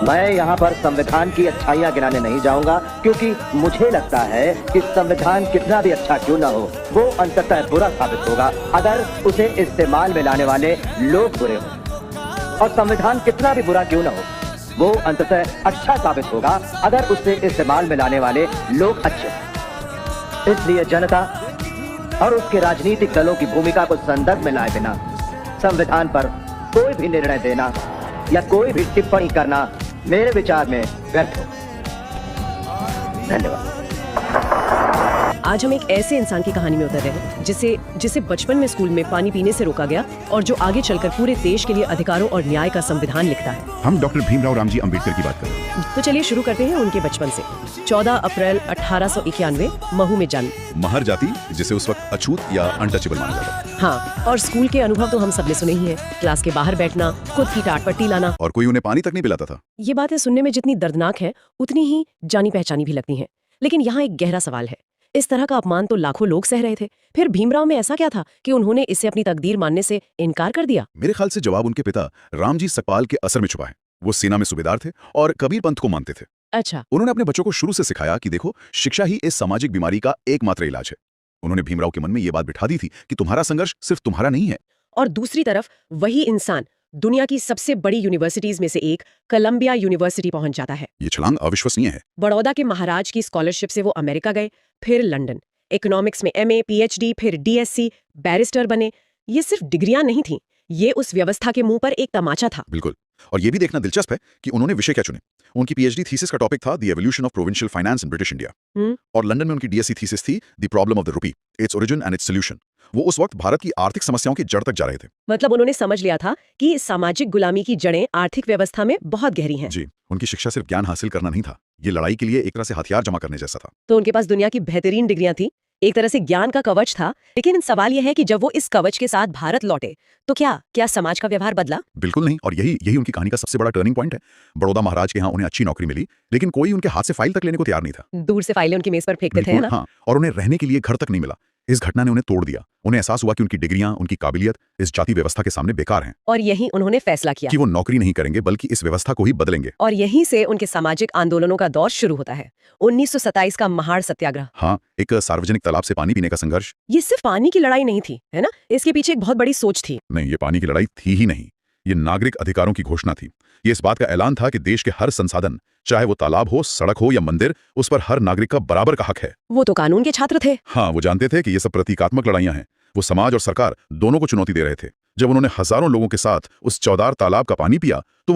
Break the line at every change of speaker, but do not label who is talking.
मैं यहाँ पर संविधान की अच्छाइयाँ गिनाने नहीं जाऊंगा, क्योंकि मुझे लगता है कि संविधान कितना भी अच्छा क्यों ना हो, वो अंततः बुरा साबित होगा अगर उसे इस्तेमाल में लाने वाले लोग बुरे हों। और संविधान कितना भी बुरा क्यों ना हो, वो अंततः अच्छा साबित होगा अगर उसे इस्तेमाल में लाने वाले लोग अच्छे हों। इसलिए जनता और उसके राजनीतिक दलों की भूमिका को संदर्भ में लाए बिना संविधान पर कोई भी निर्णय देना या कोई भी टिप्पणी करना मेरे विचार में व्यर्थ हो। धन्यवाद।
आज हम एक ऐसे इंसान की कहानी में उतर रहे हैं जिसे बचपन में स्कूल में पानी पीने से रोका गया और जो आगे चलकर पूरे देश के लिए अधिकारों और न्याय का संविधान लिखता है।
हम डॉक्टर भीमराव रामजी अंबेडकर की बात कर रहे हैं।
तो चलिए शुरू करते हैं उनके बचपन से। 14 अप्रैल 1891 महू में जन्म।
महर जाति, जिसे उस वक्त अछूत या अनटचेबल माना जाता था।
हाँ, और स्कूल के अनुभव तो हम सबने सुने ही हैं। क्लास के बाहर बैठना, खुद की टाट पट्टी लाना,
और कोई उन्हें पानी तक नहीं पिलाता था।
ये बातें सुनने में जितनी दर्दनाक है उतनी ही जानी पहचानी भी लगती हैं। लेकिन यहाँ एक गहरा सवाल है, इस तरह का अपमान तो लाखों लोग सह रहे थे, फिर भीमराव में ऐसा क्या था कि उन्होंने इसे अपनी तकदीर मानने से इनकार कर दिया?
मेरे ख्याल से जवाब उनके पिता रामजी सकपाल के असर में छुपा है। वो सेना में सूबेदार थे और कबीर पंथ को मानते थे।
अच्छा।
उन्होंने अपने बच्चों को शुरू से सिखाया कि देखो, शिक्षा ही इस सामाजिक बीमारी का एकमात्र इलाज है। उन्होंने भीमराव के मन में ये बात बिठा दी थी कि तुम्हारा संघर्ष सिर्फ तुम्हारा नहीं है।
और दूसरी तरफ वही इंसान दुनिया की सबसे बड़ी यूनिवर्सिटीज में से एक कोलंबिया यूनिवर्सिटी पहुंच जाता है।
ये छलांग अविश्वसनीय है।
बड़ौदा के महाराज की स्कॉलरशिप से वो अमेरिका गए, फिर लंदन, इकोनॉमिक्स में एमए, पीएचडी, फिर डीएससी, बैरिस्टर बने। ये सिर्फ डिग्रियां नहीं थी, ये उस व्यवस्था के मुंह पर एक तमाचा था।
बिल्कुल। और ये भी देखना दिलचस्प है कि उन्होंने विषय क्या चुने। उनकी पीएचडी थीसिस का टॉपिक था the evolution of provincial finance in British India, और लंदन में उनकी डीएससी थीसिस थी the problem of the rupee, its origin and it's solution. वो उस वक्त भारत की आर्थिक समस्याओं की जड़ तक जा रहे थे।
मतलब उन्होंने समझ लिया था कि सामाजिक गुलामी की जड़ें आर्थिक व्यवस्था में बहुत गहरी हैं।
जी, उनकी शिक्षा सिर्फ ज्ञान हासिल करना नहीं था, ये लड़ाई के लिए एक तरह से हथियार जमा करने जैसा था।
तो उनके पास दुनिया की बेहतरीन डिग्रियां थी, एक तरह से ज्ञान का कवच था। लेकिन सवाल यह है कि जब वो इस कवच के साथ भारत लौटे तो क्या समाज का व्यवहार बदला?
बिल्कुल नहीं, और यही उनकी कहानी का सबसे बड़ा टर्निंग पॉइंट है। बड़ौदा महाराज के यहाँ उन्हें अच्छी नौकरी मिली, लेकिन कोई उनके हाथ से फाइल तक लेने को तैयार नहीं था।
दूर से फाइलें उनकी मेज पर फेंकते थे, है ना?
हाँ, और उन्हें रहने के लिए घर तक नहीं मिला। इस घटना ने उन्हें तोड़ दिया। उन्हें एहसास हुआ कि उनकी डिग्रियां, उनकी काबिलियत इस जाति व्यवस्था के सामने बेकार हैं।
और यही उन्होंने फैसला किया
कि वो नौकरी नहीं करेंगे बल्कि इस व्यवस्था को ही बदलेंगे।
और यहीं से उनके सामाजिक आंदोलनों का दौर शुरू होता है। 1927 का महाड़ सत्याग्रह।
हाँ, एक सार्वजनिक तालाब से पानी पीने का संघर्ष।
ये सिर्फ पानी की लड़ाई नहीं थी, है ना? इसके पीछे एक बहुत बड़ी सोच थी।
नहीं, ये पानी की लड़ाई थी ही नहीं, ये नागरिक अधिकारों की घोषणा थी। ये इस बात का ऐलान था कि देश के हर संसाधन, चाहे वो तालाब हो, सड़क हो या मंदिर, उस पर हर नागरिक का बराबर का हक है।
वो तो कानून के छात्र थे।
हाँ, वो जानते थे कि ये सब प्रतीकात्मक लड़ाइयां हैं। वो समाज और सरकार दोनों को चुनौती दे रहे थे। जब उन्होंने हजारों लोगों के साथ उस चौदार तालाब का पानी पिया तो वो